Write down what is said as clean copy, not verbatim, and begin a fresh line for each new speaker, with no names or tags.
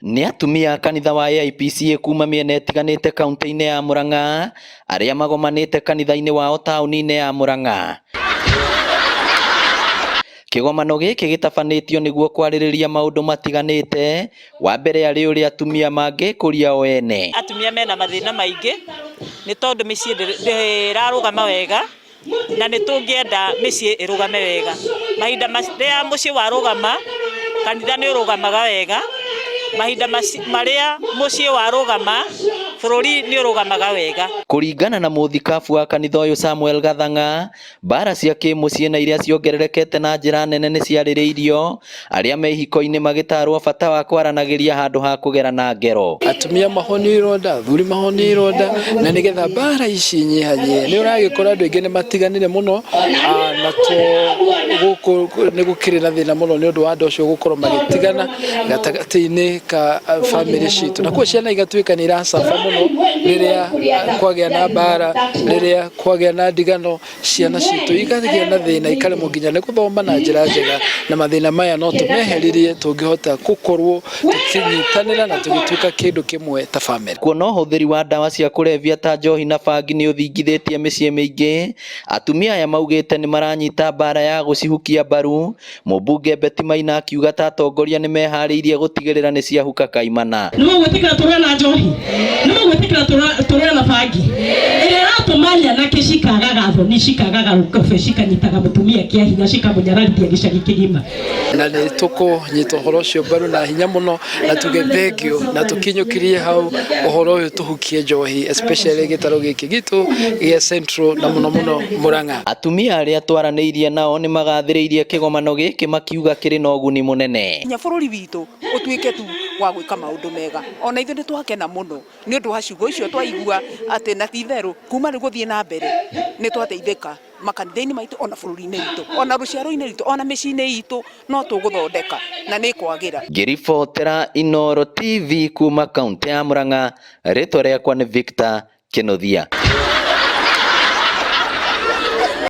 Nĩ atumia kanitha wa AIPCA kuma mĩena ĩtiganĩte kaunti-inĩ ya Murang'a arĩa magomanĩte kanitha-inĩ wao taũni-inĩ ya Murang'a. Kĩgomano gĩkĩ gĩtabanĩtio nĩguo kwarĩrĩria maũndũ matiganĩte, wa mbere arĩ ũrĩa atumia mangĩkũria o ene.
Atumia mena mathĩna maingĩ nĩ tondũ mĩciĩ ndĩrarũgama wega na nĩ tũngĩenda mĩciĩ ĩrũgame wega. Mahinda marĩa mũciĩ warũgama kanitha nĩ ũrũgamaga wega, mahinda marĩa mũciĩ warũgama bũrũri nĩ ũrũgamaga wega.
Kũringana na mũthikabu wa kanitha ũyũ Samuel Gathanga, mbara cia kĩmũciĩ na iria ciongererekete na njĩra nene nĩ ciarĩrĩirio, arĩa me ihiko-inĩ magĩtarwo bata wa kwaranagĩria handũ ha kũgerana ngero.
Atumia mahonio ironda, athuri mahonio ironda, na nĩgetha mbara ici nyihanyihe. Nĩ ũragĩkora andũ aingĩ nĩ matiganire mũno na gũkũ nĩ gũkĩrĩ na thĩna mũno nĩ ũndũ wa andũ acio gũkorwo magĩtigana gatagatĩ-inĩ ka bamĩrĩ citũ, na kuo ciana igatuĩka nĩ iracaba mũno rĩrĩa kwagĩa na mbara, rĩrĩa kwagĩa na ndigano, ciana citũ igagĩa na thĩna ikaremwo nginya nĩ gũthoma na njĩra njega, na mathĩna maya no tũmeheririe tũngĩhota gũkorwo tũkĩnyitanĩra na tũgĩtuĩka kĩndũ kĩmwe ta bamĩrĩ.
Kuona ũhũthĩri wa ndawa cia kũrebia ta njohi na bangi nĩ ũthingithĩtie mĩciĩ mĩingĩ, atumia aya maugĩte nĩ maranyita mbara ya gũcihukia mbaru. Mũmbunge Betty Maina akiuga ta atongoria nĩ meharĩirie gũtigĩrĩra nĩ ciahuka kaimana.
Nĩ mũgwĩtĩkĩra tũrũe na njohi, nĩ mũgwĩtĩkĩra tũrũe na bangi, ĩrĩa ratũmania na kĩcikagaga thoni, cikagaga rũkobe, cikanyitaga mũtumia kĩa hinya, cikamunyararithia gĩcagi kĩgima. Na
nĩ tũkũnyita ũhoro ũcio mbaru na hinya mũno, na tuge thengio na tũkinyũkirie hau ũhoro ũyũ tũhukie njohi, especially gĩtarũ gĩkĩ gitũ gĩa Central na mũno mũno Murang'a.
Atumia arĩa twaranĩirie nao nĩ magathĩrĩirie kĩgomano gĩkĩ makiuga kĩrĩ na ũguni mũnene.
Bũrũri witũ ũtuĩke tu wa gwĩka maũndũ mega, ona ithuĩ nĩ twakena mũno nĩ ũndũ wa ciugo icio twaigua atĩ na ti therũ kuma nĩ gũthiĩ na mbere nĩ twateithĩka makanitha-inĩ maitũ, ona bũrũri-inĩ witũ, ona rũciaro-inĩ rwitũ, ona mĩciĩ-inĩ itũ no tũgũthondeka na nĩ kwagĩra.
Ngĩribotera Inooro TV kuma kaunti ya Murang'a, rĩtwa rĩakwa nĩ Victor Kĩnũthia.